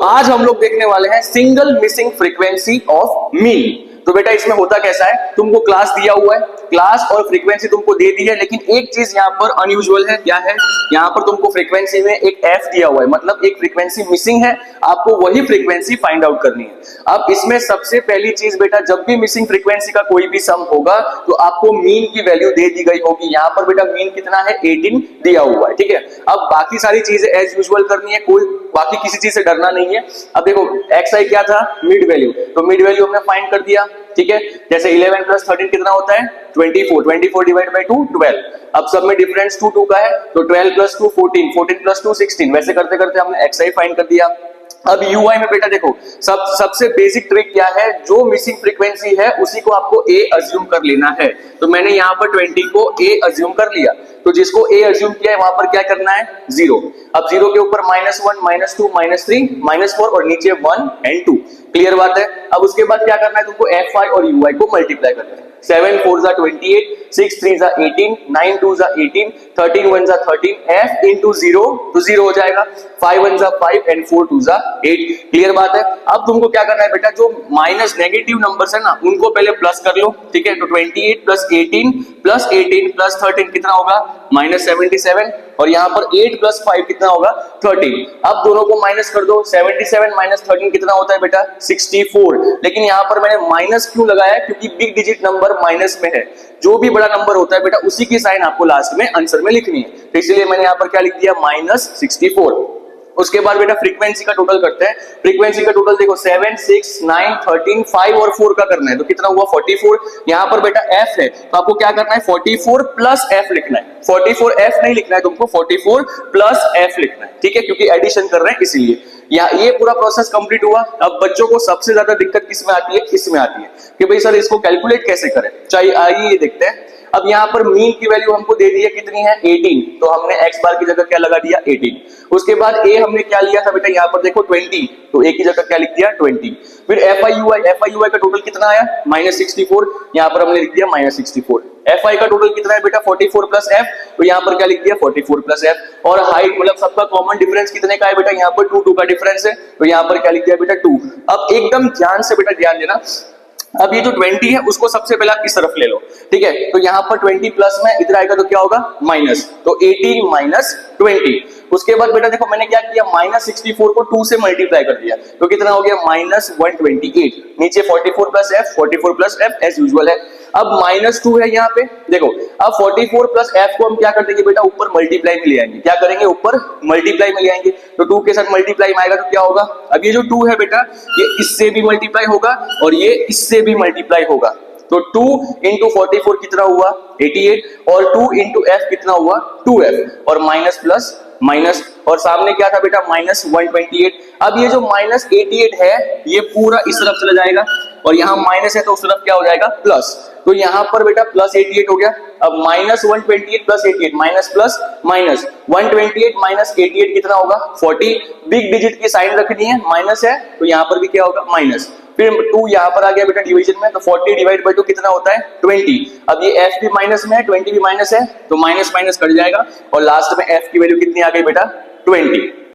आज हम लोग देखने वाले हैं single missing frequency of mean. तो बेटा इसमें होता कैसा है, तुमको क्लास दिया हुआ है, क्लास और फ्रीक्वेंसी तुमको दे दी है, लेकिन एक चीज यहाँ पर अनयूजुअल है। क्या है? यहाँ पर तुमको फ्रीक्वेंसी में एक एफ दिया हुआ है, मतलब एक फ्रीक्वेंसी मिसिंग है, आपको वही फ्रीक्वेंसी फाइंड आउट करनी है। अब इसमें सबसे पहली चीज बेटा, जब भी मिसिंग फ्रीक्वेंसी का कोई भी सम होगा तो आपको मीन की वैल्यू दे दी गई होगी। यहाँ पर बेटा मीन कितना है, 18 दिया हुआ है। ठीक है, अब बाकी सारी चीजें एज यूजुअल करनी है, कोई बाकी किसी चीज से डरना नहीं है। अब देखो एक्स आई क्या था, मिड वैल्यू, तो मिड वैल्यू हमने फाइंड कर दिया। ठीक है, जैसे 11 प्लस 13 कितना होता है, 24, 24 डिवाइड बाई 2 12। अब सब में डिफरेंस 2 2 का है, तो 12 प्लस 2 14, 14 प्लस 2 16। वैसे करते करते हमने एक्स आई फाइंड कर दिया। अब यूआई में बेटा देखो सबसे बेसिक ट्रिक क्या है, जो मिसिंग फ्रीक्वेंसी है उसी को आपको ए अज्यूम कर लेना है। तो मैंने यहाँ पर 20 को ए अज्यूम कर लिया, तो जिसको ए अज्यूम किया है वहां पर क्या करना है, 0। अब 0 के ऊपर -1 -2 -3 -4 और नीचे 1 and 2। क्लियर बात है। अब उसके बाद क्या करना है, तुमको एफ आई और यूआई को मल्टीप्लाई करना है। 7 4 जा 28, 6 3 जा 18, 9 2 जा 18, 13 1 जा 13, f into 0 तो 0 हो जाएगा, 5 1 जा 5 and 4 2 जा 8। क्लियर बात है। अब तुमको क्या करना है बेटा, जो माइनस नेगेटिव नंबर्स है ना उनको पहले प्लस कर लो। ठीक है, तो 28 प्लस 18 प्लस 18 प्लस 13 कितना होगा, -77। और यहाँ पर 8 प्लस 5 कितना होगा, 13। अब दोनों को माइनस कर दो, 77 माइनस 13 कितना होता है बेटा, 64। लेकिन यहाँ पर मैंने माइनस क्यों लगाया, क्योंकि बिग डिजिट नंबर माइनस में है। जो भी बड़ा नंबर होता है बेटा उसी की साइन आपको लास्ट में आंसर में लिखनी है, तो इसलिए मैंने यहाँ पर क्या लिख दिया, -64। उसके बाद बेटा फ्रीक्वेंसी का टोटल करते हैं। फ्रीक्वेंसी का टोटल देखो 7 6 9 13 5 और 4 का करना है, तो कितना हुआ, 44। यहाँ पर बेटा f है, तो आपको क्या करना है, 44 प्लस f लिखना है। 44 f नहीं लिखना है तुमको, 44 प्लस f लिखना है। ठीक है, क्योंकि एडिशन कर रहे हैं इसीलिए। या ये पूरा प्रोसेस कंप्लीट हुआ। अब बच्चों को सबसे ज्यादा दिक्कत किस में आती है, इसमें आती है कि भाई सर इसको कैलकुलेट कैसे करें। चाहिए आइए ये देखते हैं। अब यहाँ पर मीन की वैल्यू हमको दे दी है, कितनी है, 18। तो हमने x बार की जगह क्या लगा दिया, 18। उसके बाद a हमने क्या लिया था बेटा, यहाँ पर देखो 20, तो a की जगह क्या लिख दिया, 20। फिर एफ आई यू आई का टोटल कितना आया, -64। यहाँ पर हमने लिख दिया -64। एफ आई का टोटल कितना है बेटा, 44 प्लस एफ, तो यहाँ पर क्या लिख दिया, 44 प्लस एफ। और हाइट मतलब सबका कॉमन डिफरेंस कितने का है बेटा, यहाँ पर 2 2 का डिफरेंस है, तो यहाँ पर क्या लिख दिया बेटा, 2। अब एकदम ध्यान से बेटा ध्यान देना। अब ये जो 20 है उसको सबसे पहले आप इस तरफ ले लो। ठीक है, तो यहाँ पर 20 प्लस में इधर आएगा तो क्या होगा, माइनस, तो 18 माइनस 20। उसके बाद बेटा देखो मैंने क्या किया, -64 को 2 से मल्टीप्लाई कर दिया, तो कितना हो गया, -128। नीचे 44 प्लस एफ एज यूजुअल है। अब -2 है यहाँ पे देखो। अब 44 प्लस एफ को हम क्या कर देंगे बेटा, ऊपर मल्टीप्लाई में ले आएंगे। क्या करेंगे, ऊपर मल्टीप्लाई में ले आएंगे, तो 2 के साथ मल्टीप्लाई में आएगा तो क्या होगा, अब ये जो 2 है बेटा ये इससे भी मल्टीप्लाई होगा और ये इससे भी मल्टीप्लाई होगा। तो 2 into 44 कितना हुआ, 88। और 2 into f कितना हुआ, 2f। और माइनस प्लस माइनस, और सामने क्या था बेटा, -128। अब ये जो -88 है ये पूरा इस तरफ चला जाएगा, और यहाँ माइनस है तो उस तरफ क्या हो जाएगा, प्लस। तो यहाँ पर बेटा +88 हो गया। अब -128 plus 88 minus plus minus 128 minus 88 कितना होगा, 40। बिग डिजिट की साइन रखनी है, माइनस है तो यहाँ पर भी क्या होगा, माइनस। फिर 2 यहाँ पर आ गया बेटा डिवीजन में, तो 40 डिवाइड बाई 2 कितना होता है, 20। अब ये f भी माइनस में है, 20 भी माइनस है, तो माइनस माइनस कट जाएगा, और लास्ट में f की वैल्यू कितनी आ गई बेटा, 20।